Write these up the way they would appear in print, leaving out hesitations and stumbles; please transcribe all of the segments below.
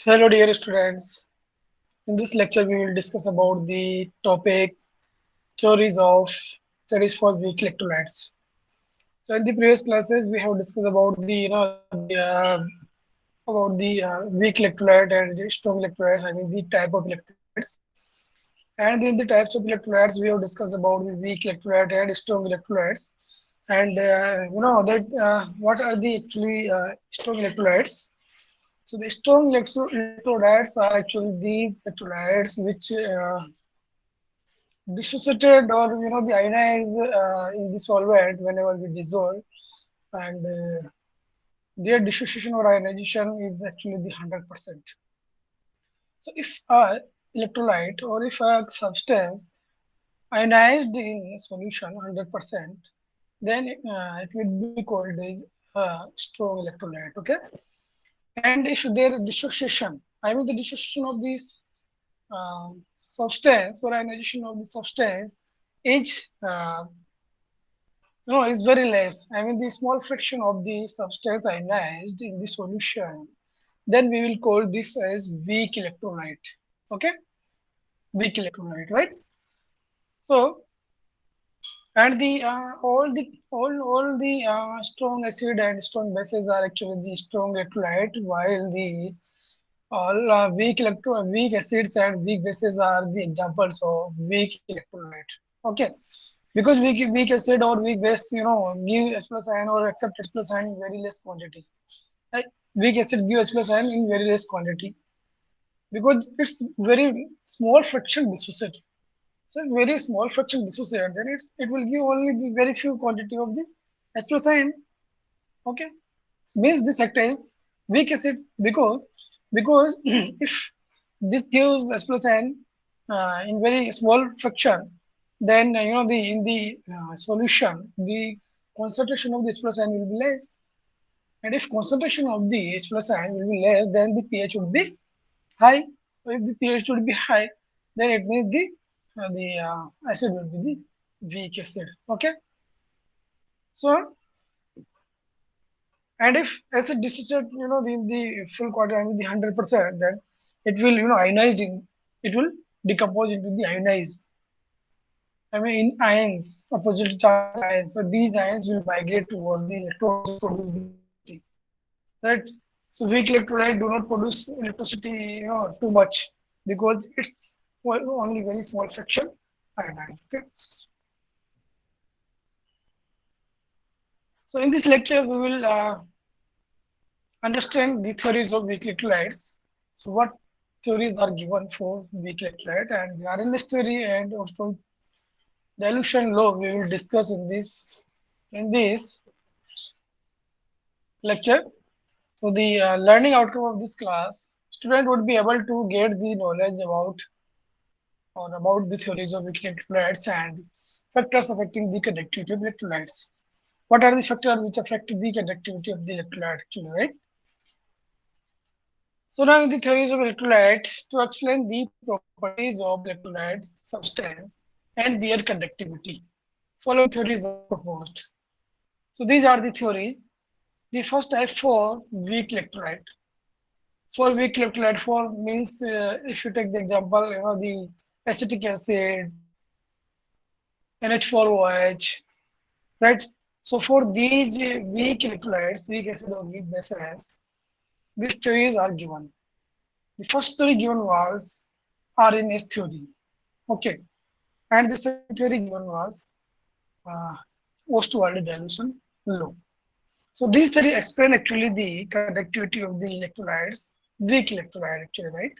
Hello, dear students. In this lecture, we will discuss about the topic theories of theories for weak electrolytes. So, in the previous classes, we have discussed about the weak electrolyte and the strong electrolytes. I mean the type of electrolytes. And in the types of electrolytes, we have discussed about the weak electrolyte and strong electrolytes. And what are the actually strong electrolytes? So the strong electrolytes are actually these electrolytes which dissociated or the ionize in the solvent whenever we dissolve, and their dissociation or ionization is actually the 100%. So if a electrolyte or if a substance ionized in solution 100%, then it will be called as strong electrolyte. Okay, and if their dissociation, I mean the dissociation of this substance or ionization of the substance is no is very less. I mean the small fraction of the substance ionized in the solution. Then we will call this as weak electrolyte. Okay, weak electrolyte, right? So and all the strong acid and strong bases are actually the strong electrolyte, while the all weak acids and weak bases are the examples of weak electrolyte. Okay, because weak acid or weak base, give H plus ion or accept H plus ion in very less quantity. Like weak acid give H plus ion in very less quantity because it's very small fraction dissociate. So very small fraction dissociate, then it will give only the very few quantity of the H plus ion. Okay, so means this acts as weak acid because if this gives H plus ion in very small fraction, then the in the solution the concentration of the H plus ion will be less, and if concentration of the H plus ion will be less, then the pH would be high. So if the pH would be high, then it means the acid will be the weak acid. Okay, so and if acid dissociate, the full quantity, I mean the 100%, then it will ionized in, it will decompose into the ionized. I mean in ions, opposite charge ions. So these ions will migrate towards the electrons to produce the electricity, right? So weak electrolyte do not produce electricity, too much because it's only very small fraction iodine. Okay. So in this lecture, we will understand the theories of weak electrolytes. So what theories are given for weak electrolyte, and the RLS theory and also dilution law we will discuss in this lecture. So the learning outcome of this class, student would be able to get the knowledge about the theories of weak electrolytes and factors affecting the conductivity of electrolytes. What are the factors which affect the conductivity of the electrolyte actually, right? So now in the theories of electrolyte, to explain the properties of electrolyte substance and their conductivity, following theories are proposed. So these are the theories. The first type for weak electrolyte. For weak electrolyte, for means if you take the example, the acetic acid, NH4OH, right? So for these weak electrolytes, weak acid or weak bases, these theories are given. The first theory given was RNS theory. Okay. And the second theory given was uh, Ostwald dilution law. So these theory explain actually the conductivity of the electrolytes, weak electrolyte actually, right?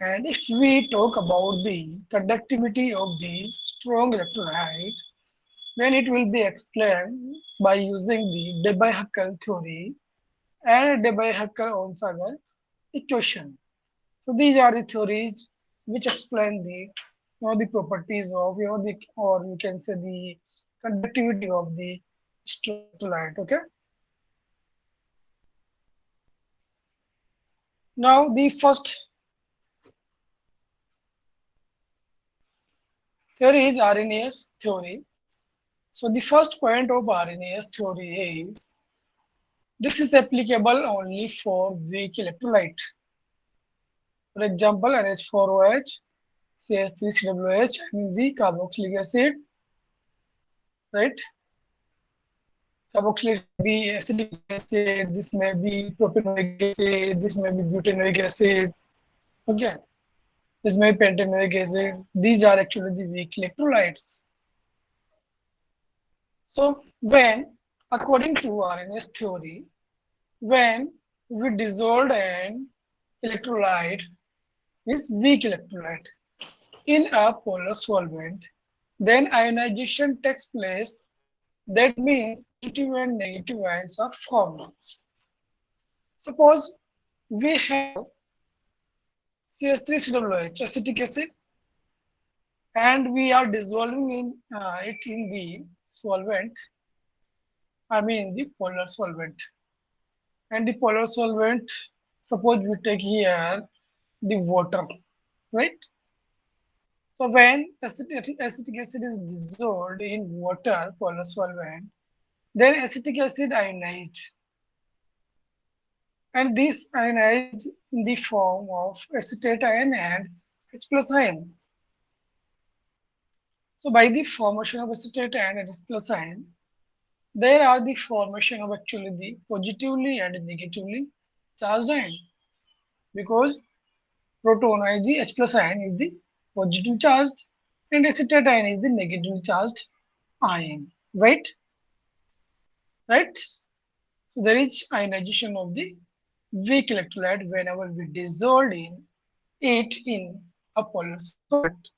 And if we talk about the conductivity of the strong electrolyte, then it will be explained by using the Debye-Huckel theory and Debye-Huckel-Onsager equation. So these are the theories which explain the properties of the, or you can say the conductivity of the strong electrolyte. Okay. Now the first theory is Arrhenius theory. So the first point of Arrhenius theory is this is applicable only for weak electrolyte. For example, NH4OH, CH3COOH, I mean the carboxylic acid, right? Carboxylic may be acetic acid, this may be propanoic acid, this may be butanoic acid, okay? This may be pentanoic acid. These are actually the weak electrolytes. So when, according to RNS theory, when we dissolve an electrolyte, is weak electrolyte, in a polar solvent, then ionization takes place. That means positive and negative ions are formed. Suppose we have CH3COOH, acetic acid, and we are dissolving it in the solvent, I mean the polar solvent. And the polar solvent, suppose we take here the water, right? So when acetic acid is dissolved in water, polar solvent, then acetic acid ionized, and this ionized in the form of acetate ion and H plus ion. So by the formation of acetate ion and H plus ion, there are the formation of actually the positively and negatively charged ion, because proton is the H plus ion is the positively charged and acetate ion is the negatively charged ion, right? Right? So there is ionization of the weak electrolyte whenever we dissolve it in a polar solvent.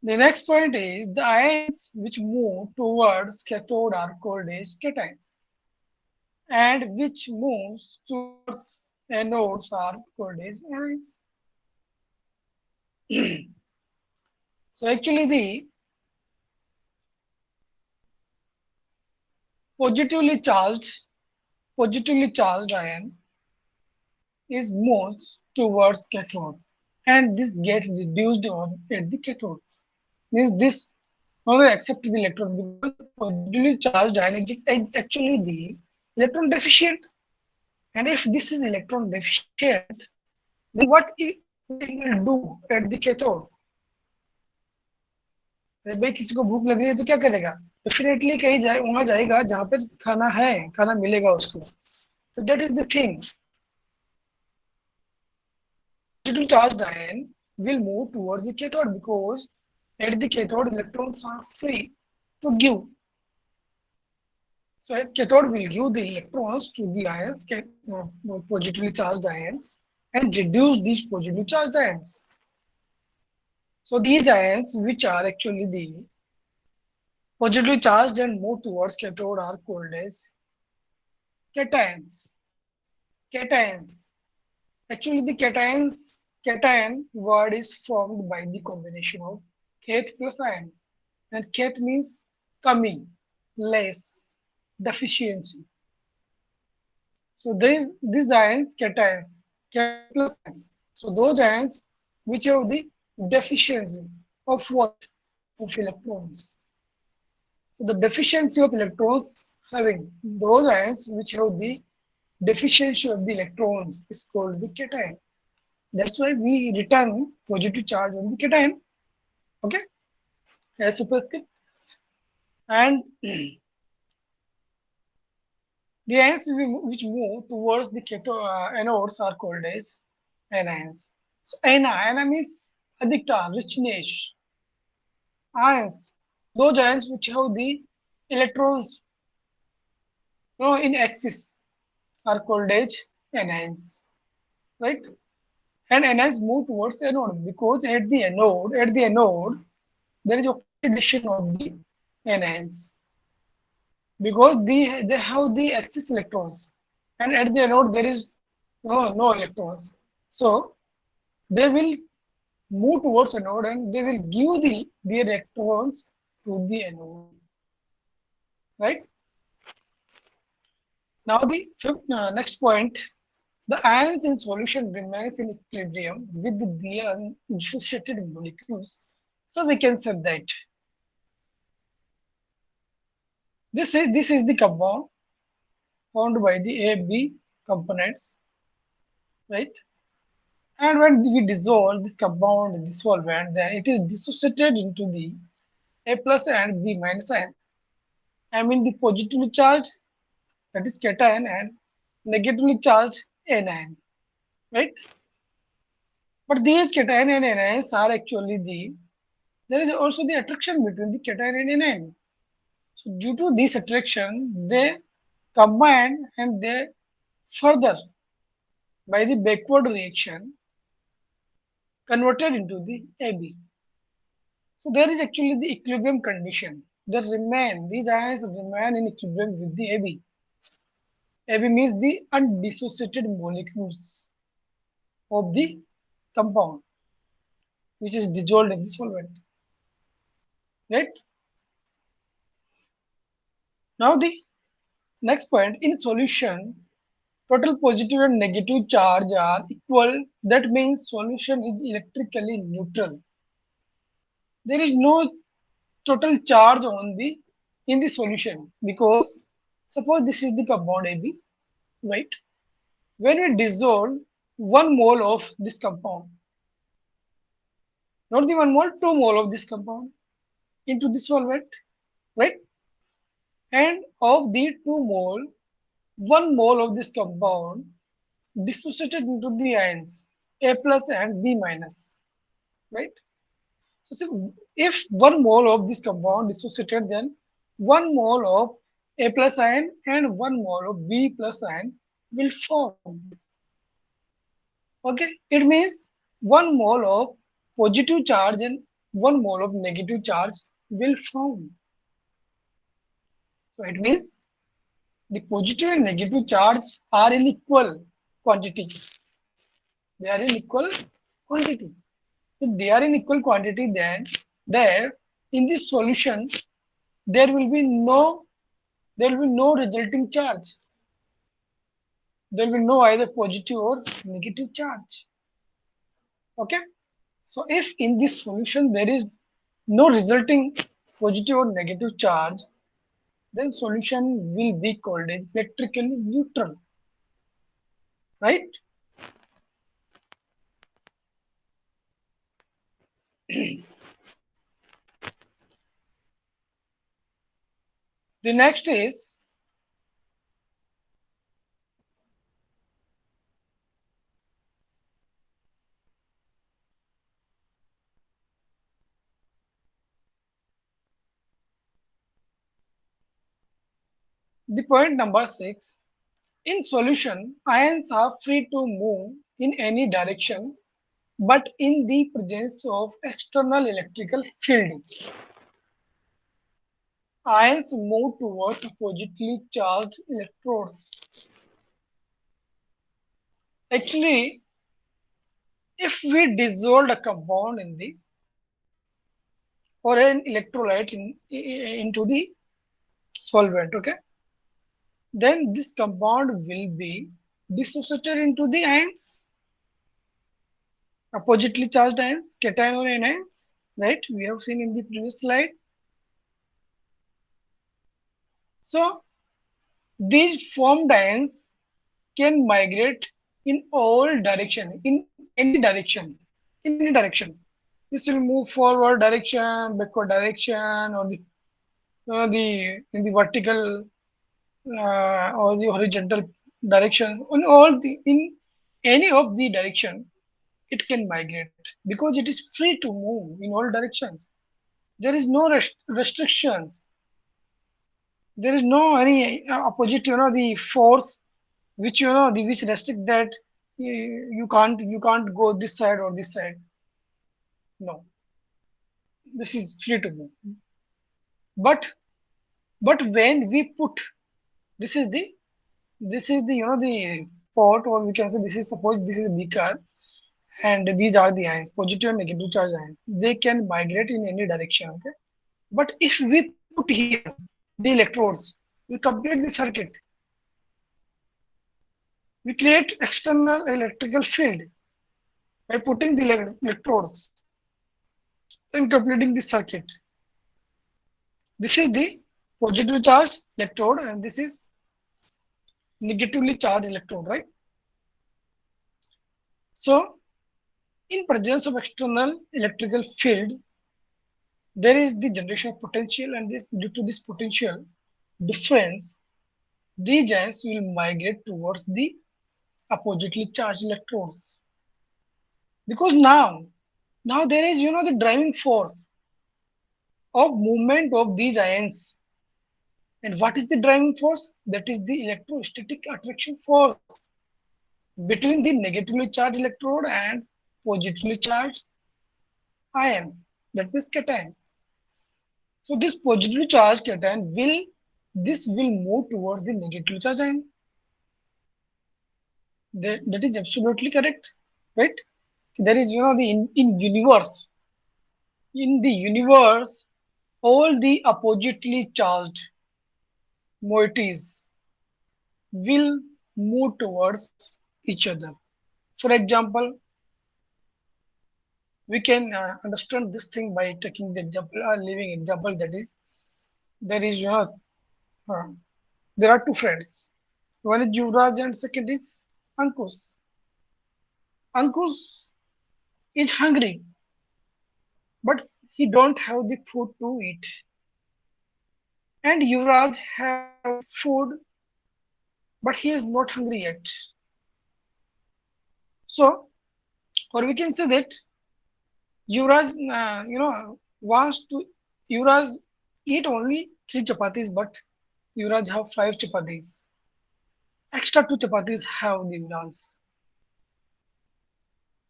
The next point is the ions which move towards cathode are called as cations, and which moves towards anodes are called as anions. So actually the positively charged positively charged ion is moves towards cathode, and this get reduced on at the cathode. Means this no accept the electron, because positively charged ion is actually the electron deficient. And if this is electron deficient, then what it will do at the cathode? भाई किसी को भूख लग रही है तो क्या करेगा? डेफिनेटली कहीं जाए, वहां जाएगा जहाँ पे खाना है, खाना मिलेगा उसको. So that is the thing. Positively charged ion will move towards the cathode because at the cathode electrons are free to give. So cathode will give the electrons to the ions, positively charged ions, and reduce these positively charged ions. So these ions, which are actually the positively charged and move towards cathode, are called as cations. Cations. Actually, the cation word is formed by the combination of ket plus ion. And ket means coming, less, deficiency. So these ions, cations, ket plus ions. So those ions which have the deficiency of what? Of electrons. So the deficiency of electrons, having those ions which have the deficiency of the electrons, is called the cation. That's why we return positive charge on the cation. Okay, as superscript. And the ions which move towards the anodes are called as anions. So ana means adhikta, richness. Ions, those ions which have the electrons, in axis, are called as anions, right? And anions move towards anode because at the anode there is oxidation of the anions, because they have the excess electrons, and at the anode there is no electrons. So they will move towards anode and they will give the electrons to the anode, right? Now the next point, the ions in solution remains in equilibrium with the unassociated molecules. So we can say that this is the compound formed by the A, B components, right? And when we dissolve this compound in the solvent, then it is dissociated into the A plus and B minus ion. I mean the positively charged, that is cation, and negatively charged anion, right? But these cation and anions are actually there is also the attraction between the cation and anion. So due to this attraction, they combine and they further by the backward reaction converted into the AB. So there is actually the equilibrium condition. These ions remain in equilibrium with the AB. AB means the undissociated molecules of the compound which is dissolved in the solvent. Right? Now the next point, in solution, total positive and negative charge are equal. That means solution is electrically neutral. There is no total charge on the in the solution because suppose this is the compound AB, right? When we dissolve 1 mole of this compound, not the 1 mole, 2 mole of this compound into the solvent, right? And of the 2 mole, 1 mole of this compound dissociated into the ions A plus and B minus, right? So if 1 mole of this compound dissociated, then 1 mole of A plus ion and 1 mole of B plus ion will form. Okay, it means 1 mole of positive charge and 1 mole of negative charge will form. So it means the positive and negative charge are in equal quantity. They are in equal quantity. If they are in equal quantity, then there in this solution there will be no resulting charge. There will be no either positive or negative charge. Okay. So if in this solution there is no resulting positive or negative charge, then solution will be called as electrically neutral, right? The next is the point number 6. In solution, ions are free to move in any direction, but in the presence of external electrical field. Ions move towards oppositely charged electrodes. Actually, if we dissolve a compound in the or an electrolyte into the solvent, okay, then this compound will be dissociated into the ions, oppositely charged ions, cation or anions, right? We have seen in the previous slide. So these formed ions can migrate in all direction, in any direction, in any direction. This will move forward direction, backward direction, or the in the vertical or the horizontal direction. In any of the direction, it can migrate because it is free to move in all directions. There is no restrictions. There is no any opposite, the force which the which restrict that you can't go this side or this side. No, this is free to move. But when we put this is the the pot, or we can say this is, suppose this is a beaker, and these are the ions, positive and negative charge ions. They can migrate in any direction. Okay, but if we put here the electrodes, we complete the circuit. We create external electrical field by putting the electrodes and completing the circuit. This is the positively charged electrode, and this is negatively charged electrode, right? So In presence of external electrical field, there is the generation of potential, and this due to this potential difference, the giants will migrate towards the oppositely charged electrodes. Because now there is the driving force of movement of these ions. And what is the driving force? That is the electrostatic attraction force between the negatively charged electrode and positively charged ion, that is cation. So this positively charged cation will move towards the negatively charged ion. That is absolutely correct, right? There is in the universe, all the oppositely charged moieties will move towards each other. For example, we can understand this thing by taking the example, a living example, that is, there is uh, there are two friends. One is Yuvraj and second is Ankush. Ankush is hungry, but he don't have the food to eat. And Yuvraj have food, but he is not hungry yet. So, or we can say that Yuvraj, wants to Yuvraj eat only three chapatis, but Yuvraj have five chapatis. Extra two chapatis have the Yuvraj,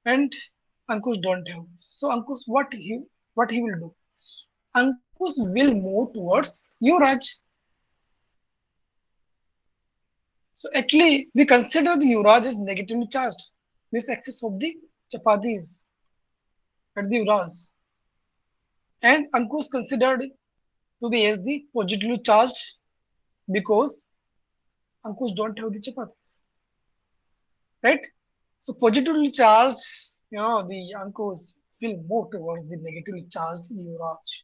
and Ankush don't have. So Ankush, what he will do? Ankush will move towards Yuvraj. So actually, we consider the Yuvraj as negatively charged. This excess of the chapatis at the Yuvraj, and Ankush considered to be as the positively charged because Ankush don't have the chapatis, right? So positively charged, the Ankush will move towards the negatively charged Yuvraj.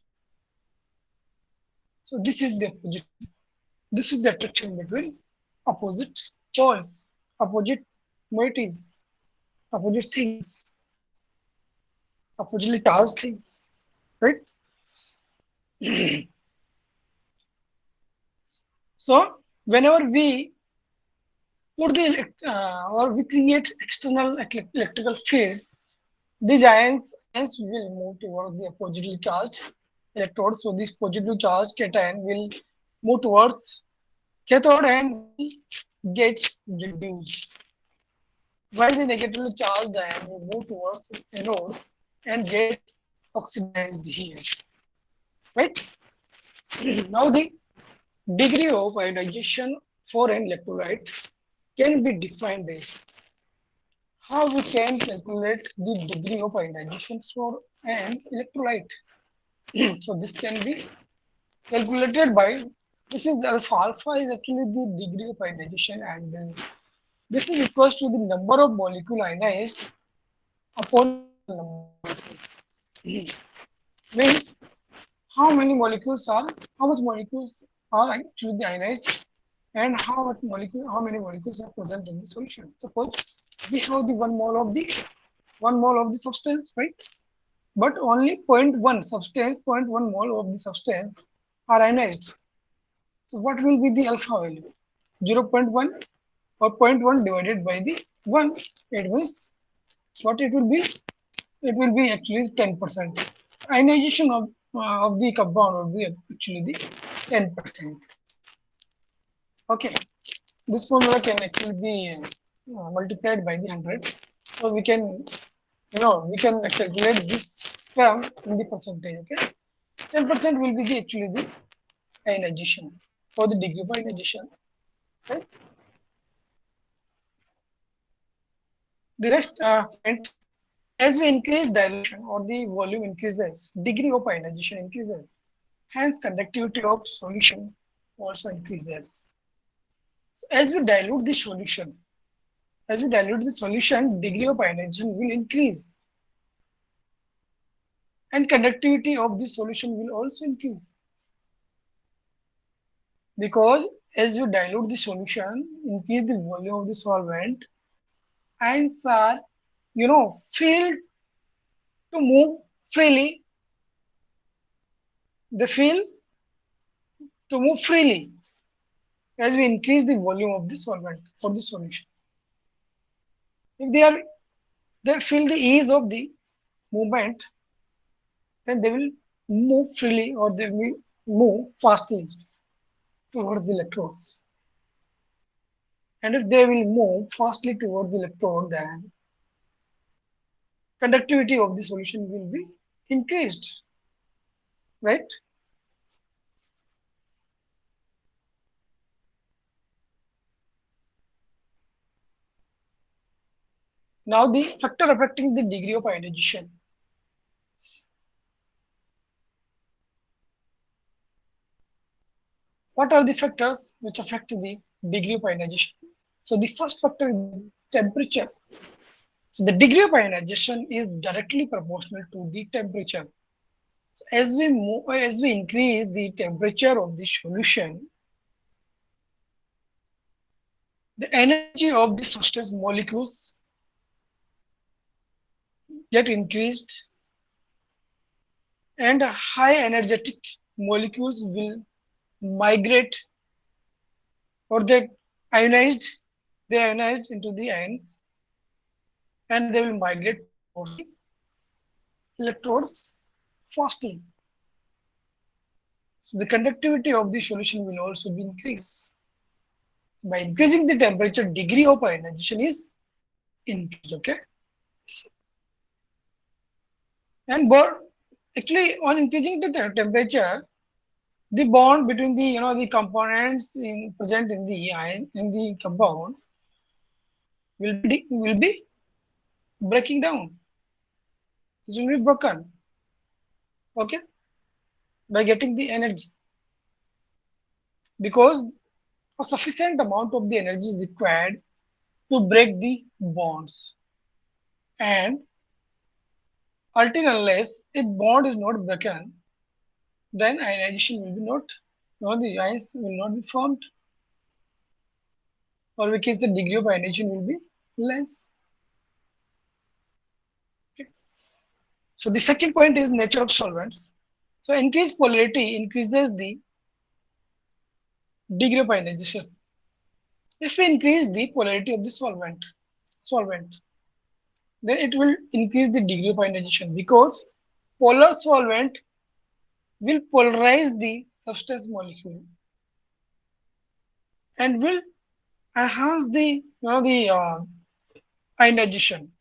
So this is the attraction between opposite poles, opposite moieties, opposite things, oppositely charged things, right? So whenever we put or we create external electrical field, these ions will move towards the positively charged electrode. So this positively charged cation will move towards cathode and will get reduced, while the negatively charged ion will move towards anode and get oxidized here. Right? Now the degree of ionization for an electrolyte can be defined as how we can calculate the degree of ionization for an electrolyte. So this can be calculated by, this is alpha. Alpha is actually the degree of ionization, and this is equals to the number of molecule ionized upon the total number of molecules. Means how much molecules are actually ionized, and how many molecules are present in the solution. Suppose we have the 1 mole of the substance, right? But only zero point 0.1 substance, zero point 0.1 mole of the substance are ionized. So what will be the alpha value? 0.1 or zero point 0.1 divided by the 1. It means what it will be? It will be actually 10%. Ionization of the compound would be actually the 10%. Okay, this formula can actually be multiplied by the 100. So we can calculate this term in the percentage. Okay, 10% will be actually the ionization or the degree of ionization. Right? The rest point, as we increase dilution or the volume increases, degree of ionization increases. Hence, conductivity of solution also increases. So as we dilute the solution, degree of ionization will increase, and conductivity of the solution will also increase, because as you dilute the solution, increase the volume of the solvent, ions are filled to move freely. They feel to move freely as we increase the volume of the solvent for the solution. If they feel the ease of the movement, then they will move freely or they will move fastly towards the electrodes. And if they will move fastly towards the electrode, then conductivity of the solution will be increased, right? Now the factor affecting the degree of ionization. What are the factors which affect the degree of ionization? So the first factor is temperature. So the degree of ionization is directly proportional to the temperature. So as we increase the temperature of the solution, the energy of the substance molecules get increased, and high energetic molecules will migrate, or they ionized into the ions, and they will migrate towards the electrodes fastly. So the conductivity of the solution will also be increased. So by increasing the temperature, degree of ionization is increased. Okay, and actually on increasing the temperature, the bond between the the components present in the ion in the compound will be breaking down. This will be broken. Okay, by getting the energy, because a sufficient amount of the energy is required to break the bonds, and until unless a bond is not broken, then ionization will be not, the ions will not be formed, or we can say degree of ionization will be less. Okay. So the second point is nature of solvents. So increased polarity increases the degree of ionization. If we increase the polarity of the solvent, then it will increase the degree of ionization, because polar solvent will polarize the substance molecule and will enhance the ionization,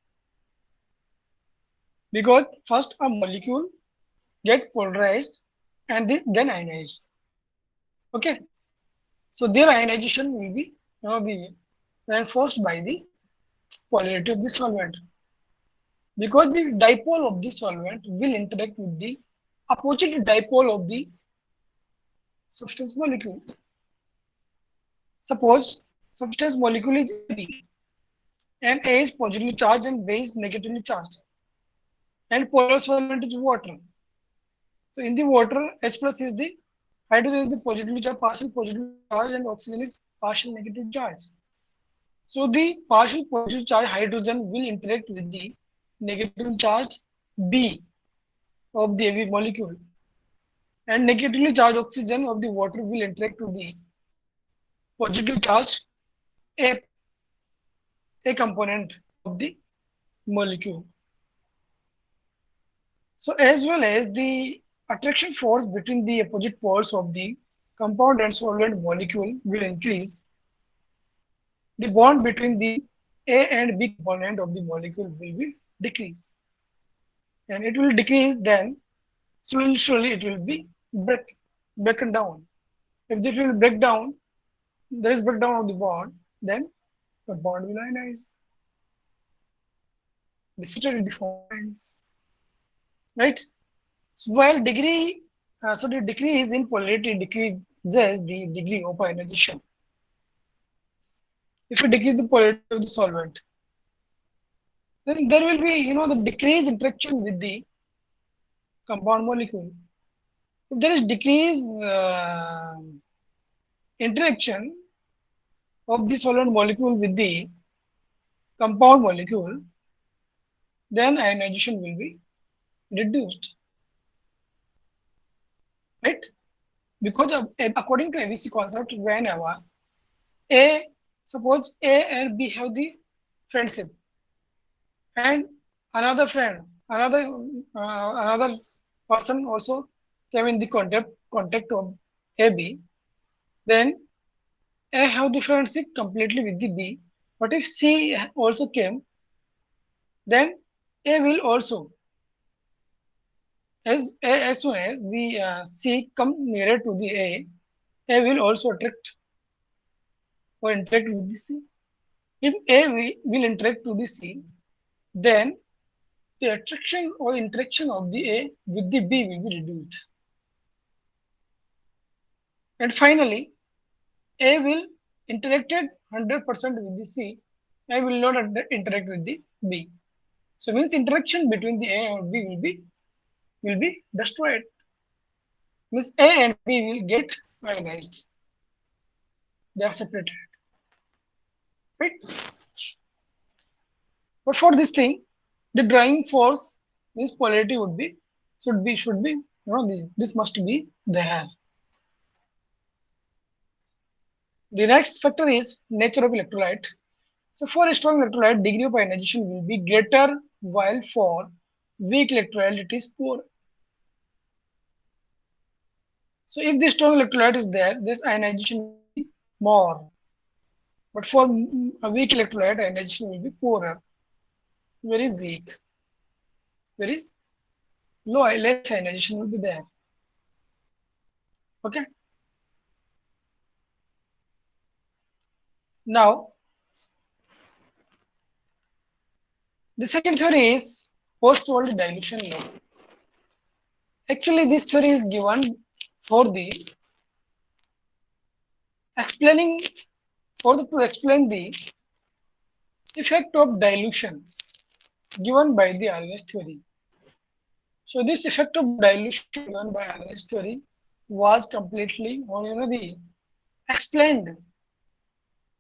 because first a molecule get polarized and then ionized. Okay, so their ionization will be the reinforced by the polarity of the solvent, because the dipole of the solvent will interact with the opposite dipole of the substance molecule. Suppose substance molecule is AB, and A is positively charged and B is negatively charged, and polar solvent is water. So in the water, H plus is the hydrogen is the positively charged, partial positively charged, and oxygen is partial negative charge. So the partial positive charge hydrogen will interact with the negatively charged B of the AB molecule, and negatively charged oxygen of the water will interact with the positively charged A, A component of the molecule. So as well as the attraction force between the opposite poles of the compound and solvent molecule will increase, the bond between the A and B component of the molecule will be decrease. And it will decrease, then slowly it will be broken down. If it will break down, there is breakdown of the bond, then the bond will ionize. Distributed the form lines, right? So while the decrease in polarity decreases the degree of ionization. If you decrease the polarity of the solvent, then there will be, the decreased interaction with the compound molecule. If there is decreased interaction of the solvent molecule with the compound molecule, then ionization will be reduced, right? Because according to ABC concept, whenever A, suppose A and B have the friendship, and another friend, another person also came in the contact of AB, then A have the friendship completely with the B. But if C also came, then A will also, as soon as the C come nearer to the A will also attract or interact with the C. If will interact to the C, then the attraction or interaction of the A with the B will be reduced. And finally, A will interacted 100% with the C and will not interact with the B. So means interaction between the A and B will be destroyed. Means A and B will get ionized. They are separated, right? But for this thing, the driving force means polarity would be should be this must be there. The next factor is nature of electrolyte. So for a strong electrolyte, degree of ionization will be greater, while for weak electrolyte it is poor. So if the strong electrolyte is there, this ionization will be more. But for a weak electrolyte, ionization will be poorer, very weak, very low, less ionization will be there. Okay. Now the second theory is post-Wald dilution law. Actually, this theory is given for the explaining to explain the effect of dilution given by the Arrhenius theory. So this effect of dilution given by Arrhenius theory was completely or the explained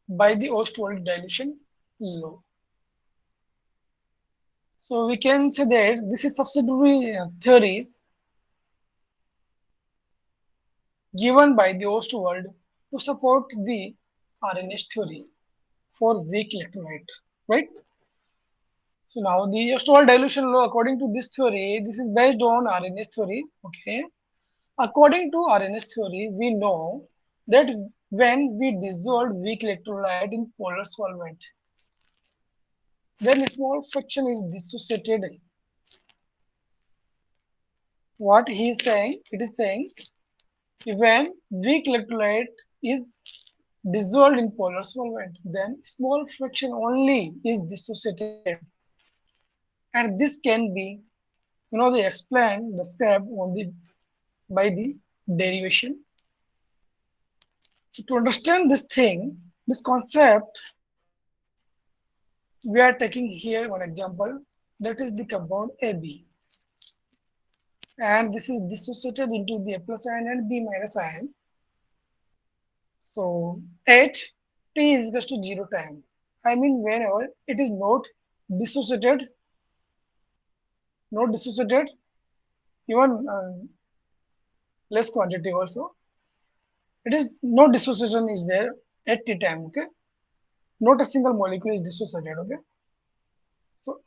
by the Ostwald dilution law. So we can say that this is subsidiary theories given by the Ostwald to support the Arrhenius theory for weak electrolyte, right? So now the Ostwald dilution law, according to this theory, this is based on Arrhenius theory. Okay. According to Arrhenius theory, we know that when we dissolve weak electrolyte in polar solvent, then a small fraction is dissociated. What he is saying, it is saying when weak electrolyte is dissolved in polar solvent, then small fraction only is dissociated, and this can be they explain described on the by the derivation. So to understand this thing, this concept, we are taking here one example, that is the compound AB, and this is dissociated into the A plus ion and B minus ion. So at t is equal to 0 time, I mean whenever it is dissociated, not dissociated, even less quantity also, it is no dissociation is there at t time. Okay, not a single molecule is dissociated. Okay, so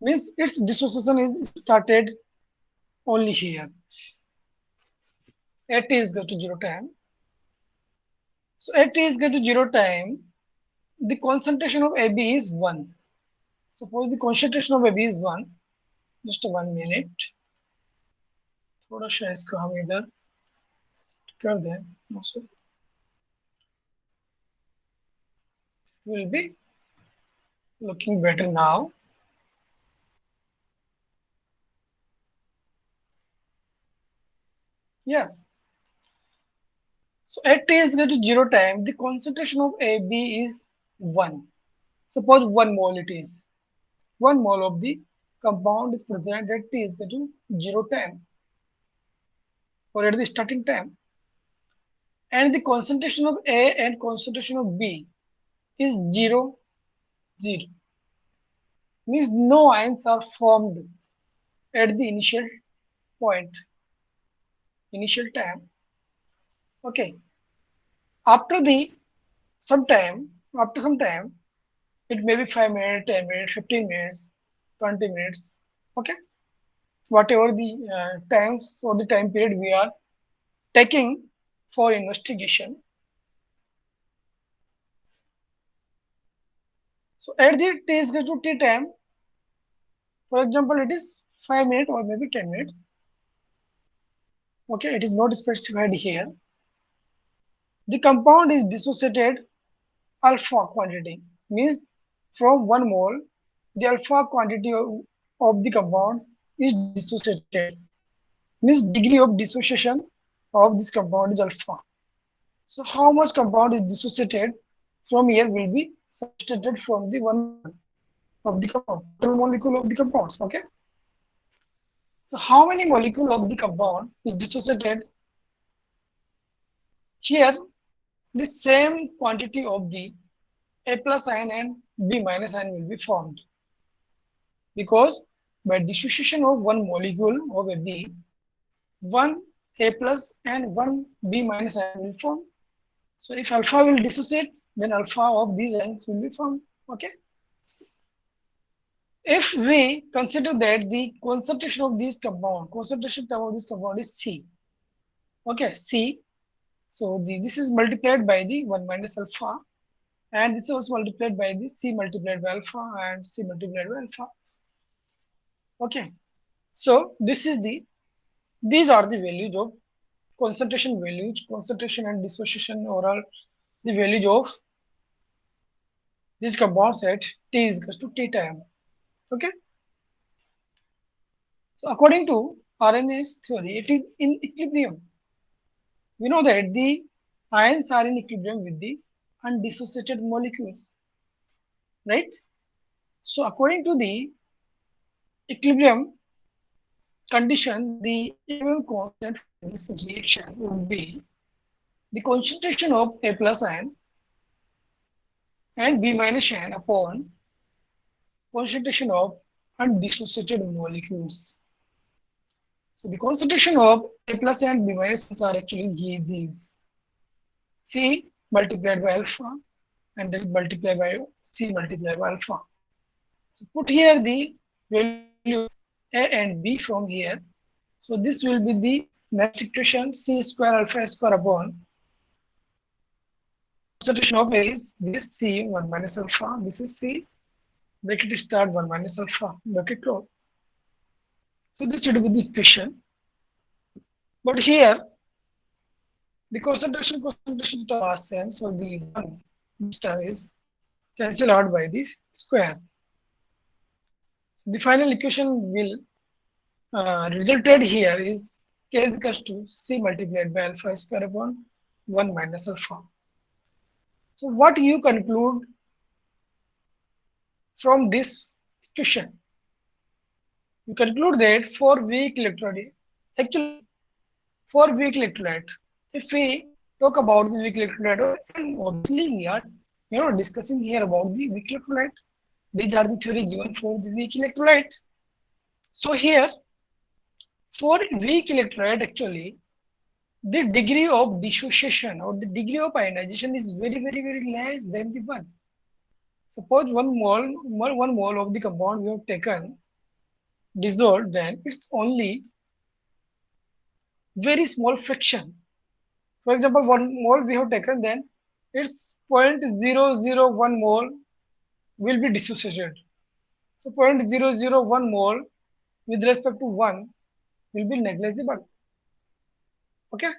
means its dissociation is started only here at t is equal to 0 time. So at t is equal to 0 time, the concentration of AB is 1. Suppose the concentration of AB is 1. Just 1 minute. थोड़ा सा इसको हम इधर कर दें. Also, will be looking better now. Yes. So at t is equal to 0 time, the concentration of AB is 1. Suppose 1 mole it is. 1 mole of the compound is present at t is equal to 0 time or at the starting time. And the concentration of A and concentration of B is 0, 0. Means no ions are formed at the initial point, initial time. Okay. After the some time, after some time, it may be 5 minutes, 10 minutes, 15 minutes, 20 minutes. Okay. Whatever the times or the time period we are taking for investigation. So at the t is equal to t time, for example, it is 5 minutes or maybe 10 minutes. Okay, it is not specified here. The compound is dissociated alpha quantity, means from 1 mole, the alpha quantity of the compound is dissociated, means degree of dissociation of this compound is alpha. So how much compound is dissociated from here will be substituted from the 1 mole of the compound, total molecule of the compounds. Okay. So how many molecule of the compound is dissociated? Here, the same quantity of the A plus ion and B minus ion will be formed, because by dissociation of one molecule of a B, one A plus and one B minus ion will form. So if alpha will dissociate, then alpha of these ions will be formed. Okay. If we consider that the concentration of this compound, concentration term of this compound is C. Okay, C. So this is multiplied by the 1 minus alpha, and this is also multiplied by the C multiplied by alpha and C multiplied by alpha. Okay. So these are the values of concentration values, concentration and dissociation overall, the values of these compounds at T is equal to T time. Okay. So according to RNA's theory, it is in equilibrium. We know that the ions are in equilibrium with the undissociated molecules, right? So according to the equilibrium condition, the equilibrium constant for this reaction would be the concentration of A plus ion and B minus ion upon concentration of undissociated molecules. So the concentration of A plus and B minus are actually these C multiplied by alpha and then multiplied by C multiplied by alpha. So put here the value A and B from here. So this will be the next equation, C square alpha square upon concentration of A is this C 1 minus alpha. This is C bracket start 1 minus alpha bracket close. So this should be the equation. But here the concentration term are same. So the one this term is cancelled out by this square. So the final equation will resulted here is k is equals to C multiplied by alpha square upon 1 minus alpha. So what you conclude from this equation? You conclude that for weak electrolyte, actually for weak electrolyte, if we talk about the weak electrolyte, obviously we are discussing here about the weak electrolyte. These are the theory given for the weak electrolyte. So here for weak electrolyte, actually the degree of dissociation or the degree of ionization is very less than the one. Suppose one mole of the compound we have taken dissolved, then it's only very small fraction. For example, 1 mole we have taken, then its 0.001 mole will be dissociated. So 0.001 mole with respect to 1 will be negligible. Okay.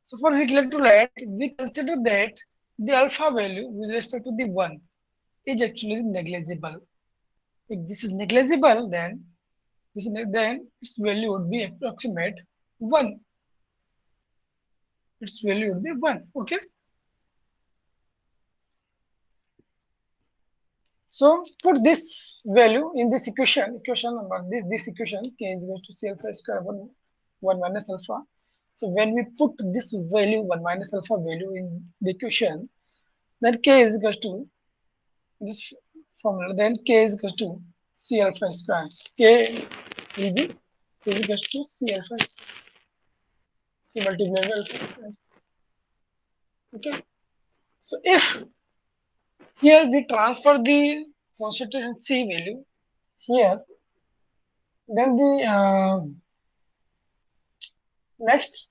So for weak electrolyte, we consider that the alpha value with respect to the 1 is actually negligible. If this is negligible, then its value would be approximate 1. Its value would be 1. Okay. So put this value in this equation number, this equation k is equal to C alpha square 1 minus alpha. So when we put this value 1 minus alpha value in the equation, then k is equal to this formula, then k is equal to C alpha square. K will be equals to C alpha square. C multiplied by alpha square. Okay. So if here we transfer the concentration C value here, then the next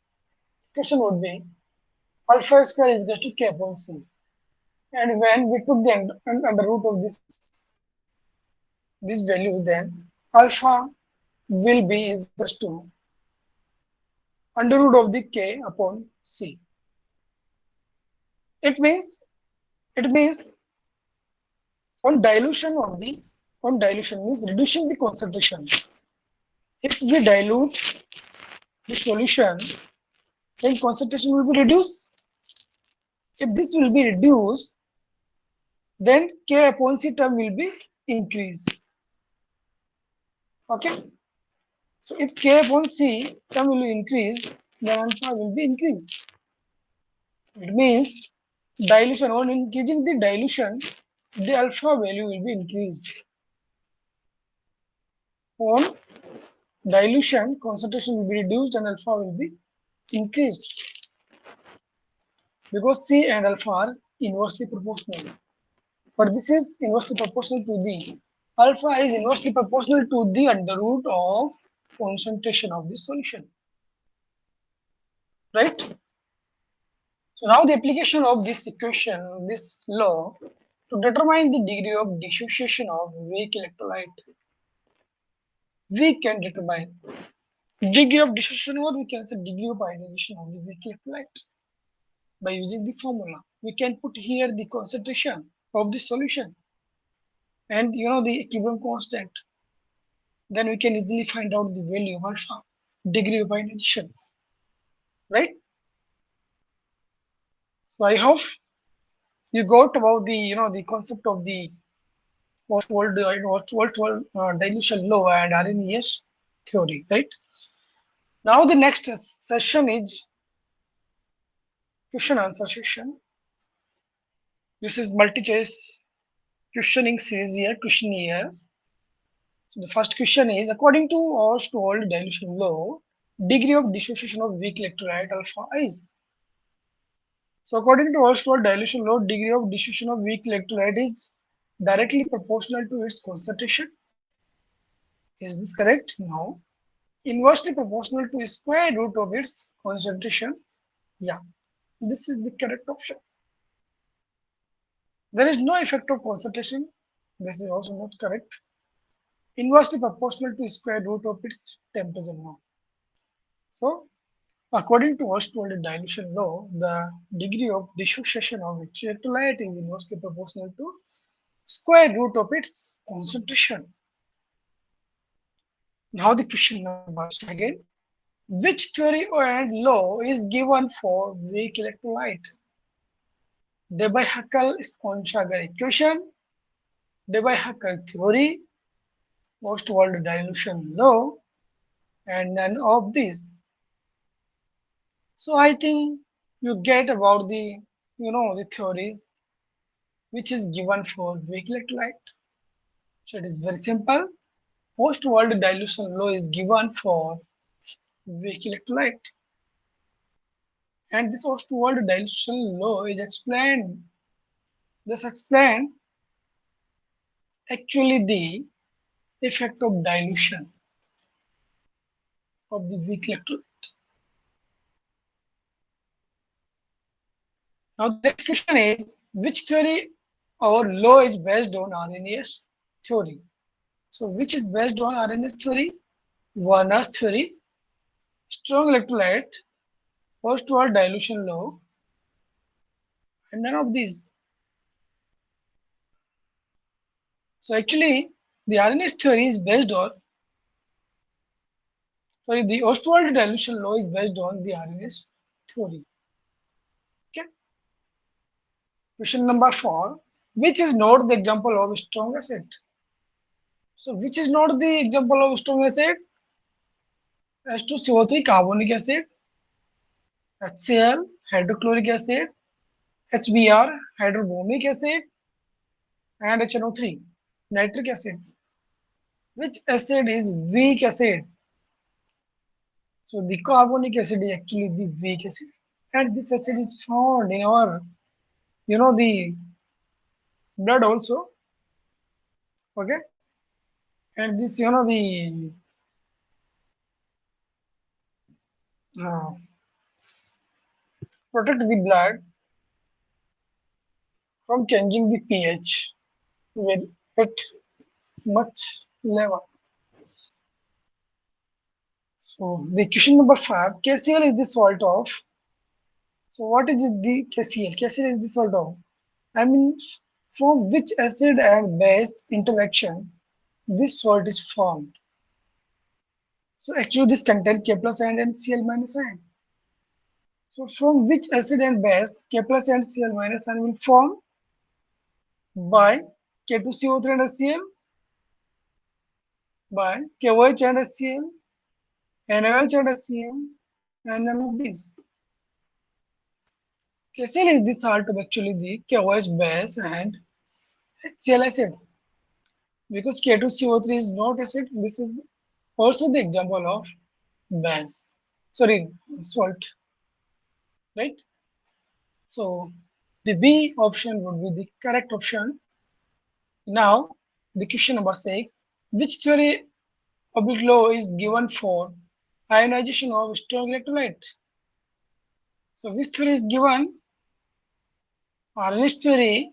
question would be alpha square is equal to K upon C. And when we took the under root of these values, then alpha will be is equal to under root of the K upon C. It means it means on dilution of the on dilution means reducing the concentration. If we dilute the solution, then concentration will be reduced. If this will be reduced, then K upon C term will be increased. Okay. So if K upon C term will increase, then alpha will be increased. It means dilution, on increasing the dilution, the alpha value will be increased. On dilution, concentration will be reduced and alpha will be increased. Because C and alpha are inversely proportional. But this is inversely proportional to the alpha is inversely proportional to the under root of concentration of the solution. Right? So now the application of this equation, this law, to determine the degree of dissociation of weak electrolyte, we can determine degree of dissociation, or we can say degree of ionization of the weak electrolyte by using the formula. We can put here the concentration of the solution and the equilibrium constant. Then we can easily find out the value of alpha, degree of ionization, right? So I hope you got about the concept of the Ostwald dilution law and Arrhenius theory, right? Now the next session is question answer session. This is multi-choice questioning series here, questionnaire. So the first question is, according to Ostwald dilution law, degree of dissociation of weak electrolyte alpha is. So according to Ostwald dilution law, degree of dissociation of weak electrolyte is directly proportional to its concentration. Is this correct? No. Inversely proportional to square root of its concentration. Yeah, this is the correct option. There is no effect of concentration. This is also not correct. Inversely proportional to square root of its temperature now. So, according to Ostwald dilution law, the degree of dissociation of electrolyte is inversely proportional to square root of its concentration. Now the question number again. Which theory and law is given for weak electrolyte? Debye-Huckel-Sponchager equation, Debye-Huckel theory, Ostwald dilution law, and none of these. So I think you get about the theories which is given for weak electrolyte. So it is very simple. Ostwald dilution law is given for weak electrolyte. And this Ostwald dilution law is explained. This explain actually the effect of dilution of the weak electrolyte. Now the next question is, which theory or law is based on Arrhenius theory? So which is based on Arrhenius theory? Werner's theory, strong electrolyte, Ostwald dilution law, and none of these. So actually, the Arrhenius theory is based on, the Ostwald dilution law is based on the Arrhenius theory. Okay. Question number 4. Which is not the example of strong acid? So which is not the example of strong acid? H2CO3 carbonic acid, HCl hydrochloric acid, HBr hydrobromic acid, and HNO3 nitric acid. Which acid is weak acid? So the carbonic acid is actually the weak acid, and this acid is found in our, the blood also. Okay, and this, the uh, protect the blood from changing the pH with it much level. So the question number 5, KCl is the salt of. So what is it, the KCl? KCl is the salt of. I mean, from which acid and base interaction this salt is formed. So actually this contains K plus ion and Cl minus ion. So from which acid and base K plus and Cl minus ion will form by K2CO3 and HCl, by KOH and HCl, NaOH and HCl, and none of these. KCl is the salt of actually the KOH base and HCl acid. Because K2CO3 is not acid, this is also the example of base. Sorry, salt, right? So the B option would be the correct option. Now, the question number 6. Which theory oblique law is given for ionization of strong electrolyte? So which theory is given? Arrhenius theory,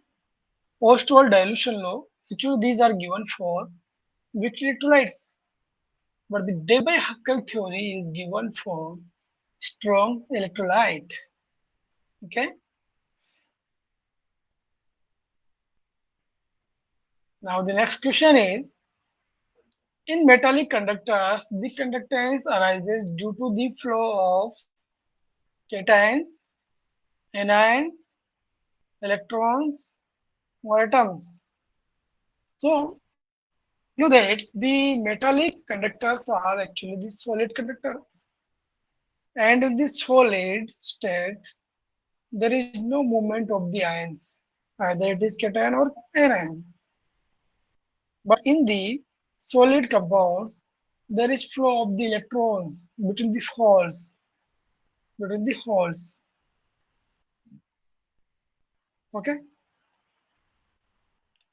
post-wall dilution law. Actually, these are given for weak electrolytes. But the Debye-Huckel theory is given for strong electrolyte. Okay. Now the next question is, in metallic conductors, the conductance arises due to the flow of cations, anions, electrons, or atoms. So you know that the metallic conductors are actually the solid conductors. And in this solid state, there is no movement of the ions, either it is cation or anion. But in the solid compounds, there is flow of the electrons between the holes. Okay,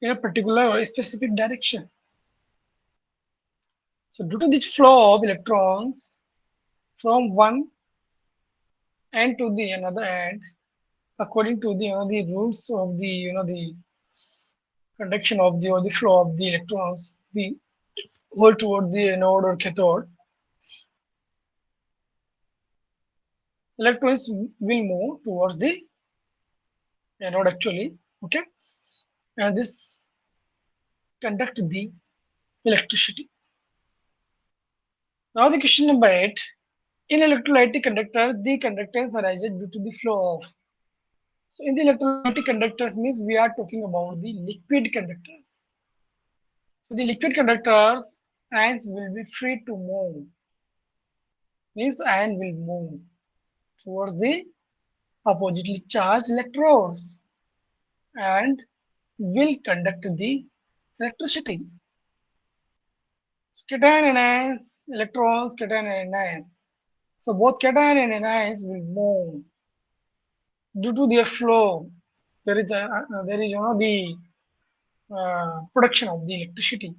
in a particular or specific direction. So due to this flow of electrons from one end to the another end, according to the the rules of the the conduction of the or the flow of the electrons, the hole toward the anode or cathode, electrons will move towards the anode actually. Okay, and this conduct the electricity. Now the question number 8. In electrolytic conductors, the conductance arises due to the flow of. So in the electrolytic conductors means we are talking about the liquid conductors. So the liquid conductors, ions will be free to move. Means ion will move towards the oppositely charged electrodes and will conduct the electricity. So cation anions, electrons, cation and anions. So both cation and anions will move due to their flow. There is the production of the electricity.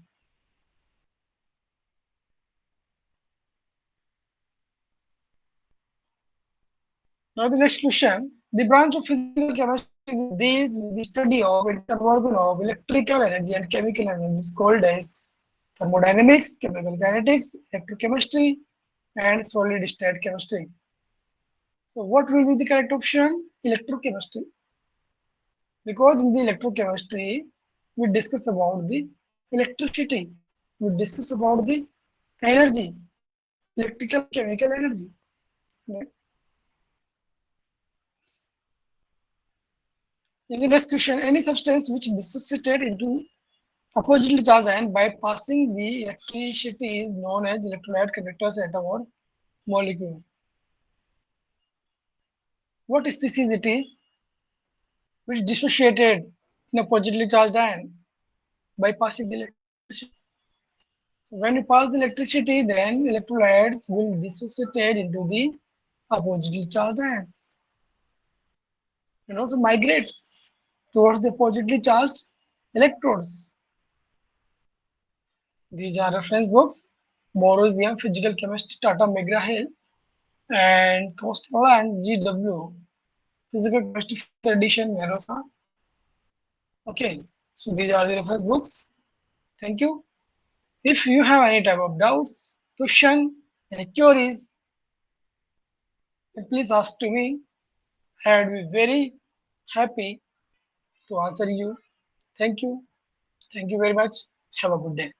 Now the next question, the branch of physical chemistry which deals with the study of interversion of electrical energy and chemical energy is called as thermodynamics, chemical kinetics, electrochemistry, and solid state chemistry. So what will be the correct option? Electrochemistry. Because in the electrochemistry, we discuss about the electricity. We discuss about the energy, electrical and chemical energy. Right? In the next question, any substance which dissociated into oppositely charged ion by passing the electricity is known as electrolyte conductors atom or molecule. What species it is which dissociated in a positively charged ion by passing the electricity? So when you pass the electricity, then electrolytes will dissociate into the oppositely charged ions and also migrates towards the positively charged electrodes. These are reference books: Morosium, Physical Chemistry, Tata McGraw-Hill, and Costello and G.W. Physical Chemistry, 4th edition, Nerosa. Okay, so these are the reference books. Thank you. If you have any type of doubts, question, any queries, then please ask to me. I would be very happy to answer you. Thank you. Thank you very much. Have a good day.